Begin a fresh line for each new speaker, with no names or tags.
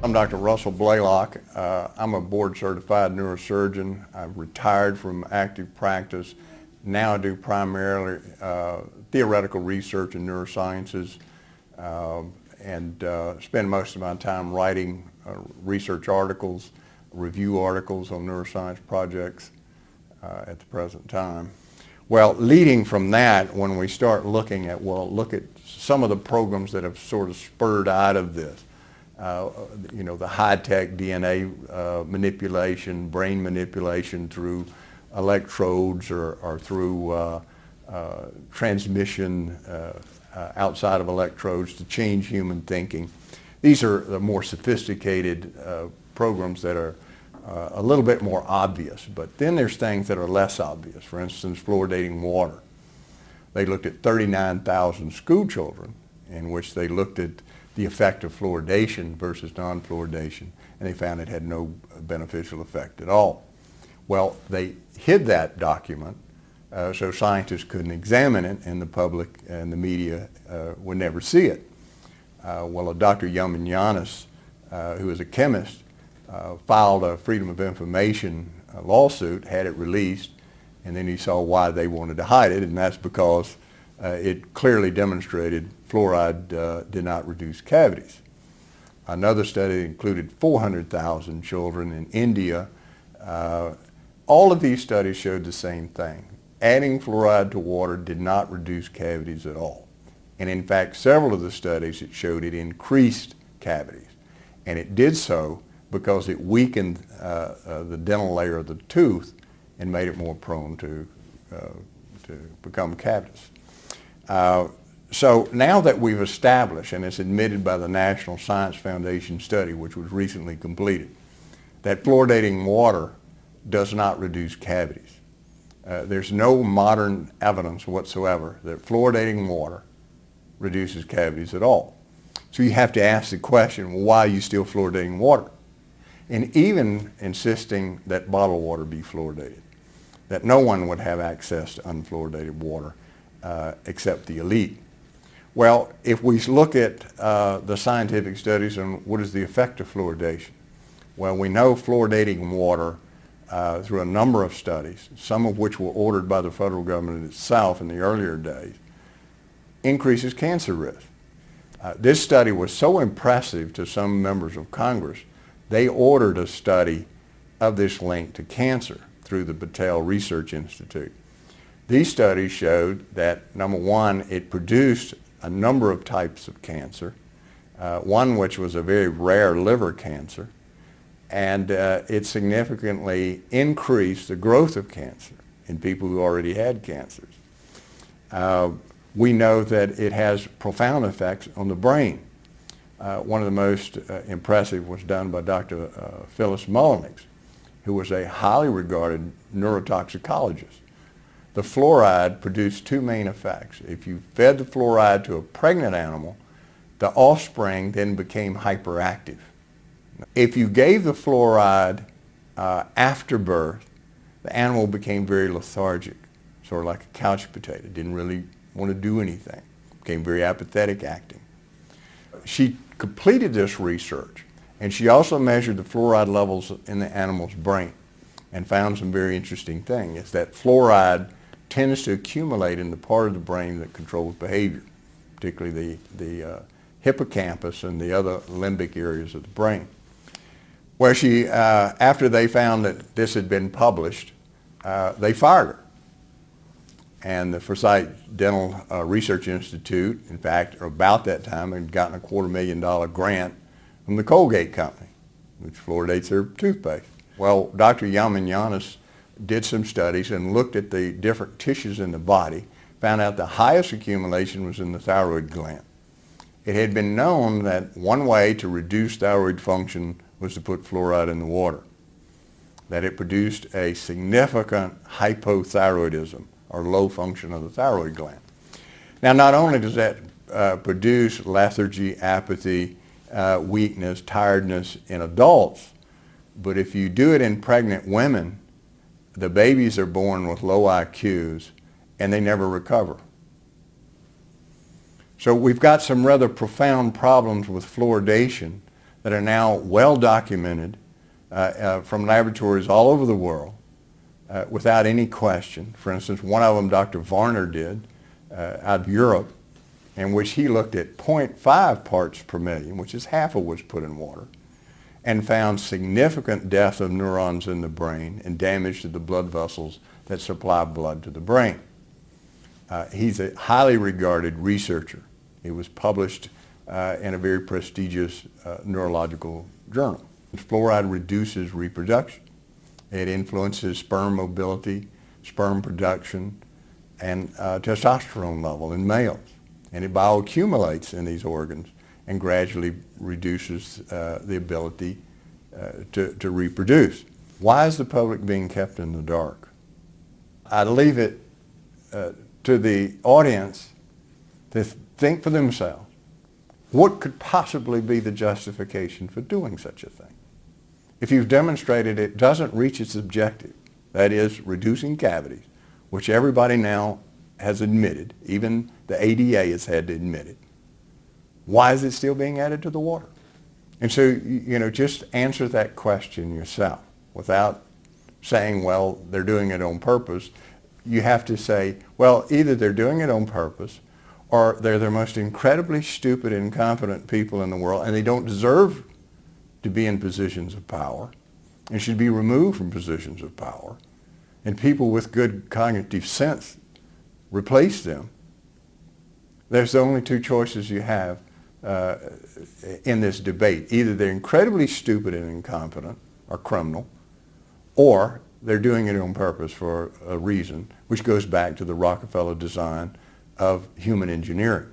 I'm Dr. Russell Blaylock. I'm a board-certified neurosurgeon. I've retired from active practice. Now I do primarily theoretical research in neurosciences and spend most of my time writing research articles, review articles on neuroscience projects at the present time. Well, leading from that, when we start looking at, look at some of the programs that have sort of spurred out of this. The high-tech DNA manipulation, brain manipulation through electrodes or through transmission outside of electrodes to change human thinking. These are the more sophisticated programs that are a little bit more obvious, but then there's things that are less obvious. For instance, fluoridating water. They looked at 39,000 school children in which they looked at the effect of fluoridation versus non-fluoridation, and they found it had no beneficial effect at all. Well, they hid that document so scientists couldn't examine it, and the public and the media would never see it. Dr. Yamanyanis, who is a chemist, filed a Freedom of Information lawsuit, had it released, and then he saw why they wanted to hide it, and that's because it clearly demonstrated fluoride did not reduce cavities. Another study included 400,000 children in India. All of these studies showed the same thing. Adding fluoride to water did not reduce cavities at all. And in fact, several of the studies it showed it increased cavities. And it did so because it weakened the dental layer of the tooth and made it more prone to become cavities. So now that we've established, and it's admitted by the National Science Foundation study, which was recently completed, that fluoridating water does not reduce cavities. There's no modern evidence whatsoever that fluoridating water reduces cavities at all. So you have to ask the question, well, why are you still fluoridating water? And even insisting that bottled water be fluoridated, that no one would have access to unfluoridated water except the elite. Well, if we look at the scientific studies on what is the effect of fluoridation, well, we know fluoridating water through a number of studies, some of which were ordered by the federal government itself in the earlier days, increases cancer risk. This study was so impressive to some members of Congress, they ordered a study of this link to cancer through the Battelle Research Institute. These studies showed that, number one, it produced a number of types of cancer, one which was a very rare liver cancer, and it significantly increased the growth of cancer in people who already had cancers. We know that it has profound effects on the brain. One of the most impressive was done by Dr. Phyllis Mullenix, who was a highly regarded neurotoxicologist. The fluoride produced two main effects. If you fed the fluoride to a pregnant animal, the offspring then became hyperactive. If you gave the fluoride after birth, the animal became very lethargic, sort of like a couch potato, didn't really want to do anything, became very apathetic acting. She completed this research, and she also measured the fluoride levels in the animal's brain and found some very interesting things. It's that fluoride tends to accumulate in the part of the brain that controls behavior, particularly the hippocampus and the other limbic areas of the brain. Where she, after they found that this had been published, they fired her. And the Forsyth Dental Research Institute, in fact, about that time, had gotten a $250,000 grant from the Colgate Company, which fluoridates their toothpaste. Well, Dr. Yamanyanis did some studies and looked at the different tissues in the body, found out the highest accumulation was in the thyroid gland. It had been known that one way to reduce thyroid function was to put fluoride in the water, that it produced a significant hypothyroidism, or low function of the thyroid gland. Now, not only does that produce lethargy, apathy, weakness, tiredness in adults, but if you do it in pregnant women, the babies are born with low IQs and they never recover. So we've got some rather profound problems with fluoridation that are now well documented from laboratories all over the world without any question. For instance, one of them Dr. Varner did out of Europe, in which he looked at 0.5 parts per million, which is half of what's put in water, and found significant death of neurons in the brain and damage to the blood vessels that supply blood to the brain. He's a highly regarded researcher. He was published in a very prestigious neurological journal. Fluoride reduces reproduction. It influences sperm mobility, sperm production, and testosterone level in males. And it bioaccumulates in these organs and gradually reduces the ability to reproduce. Why is the public being kept in the dark? I leave it to the audience to think for themselves. What could possibly be the justification for doing such a thing? If you've demonstrated it doesn't reach its objective, that is reducing cavities, which everybody now has admitted, even the ADA has had to admit it, why is it still being added to the water? And so, just answer that question yourself without saying, well, they're doing it on purpose. You have to say, well, either they're doing it on purpose or they're the most incredibly stupid, incompetent people in the world, and they don't deserve to be in positions of power and should be removed from positions of power. And people with good cognitive sense replace them. There's the only two choices you have in this debate. Either they're incredibly stupid and incompetent or criminal, or they're doing it on purpose for a reason, which goes back to the Rockefeller design of human engineering.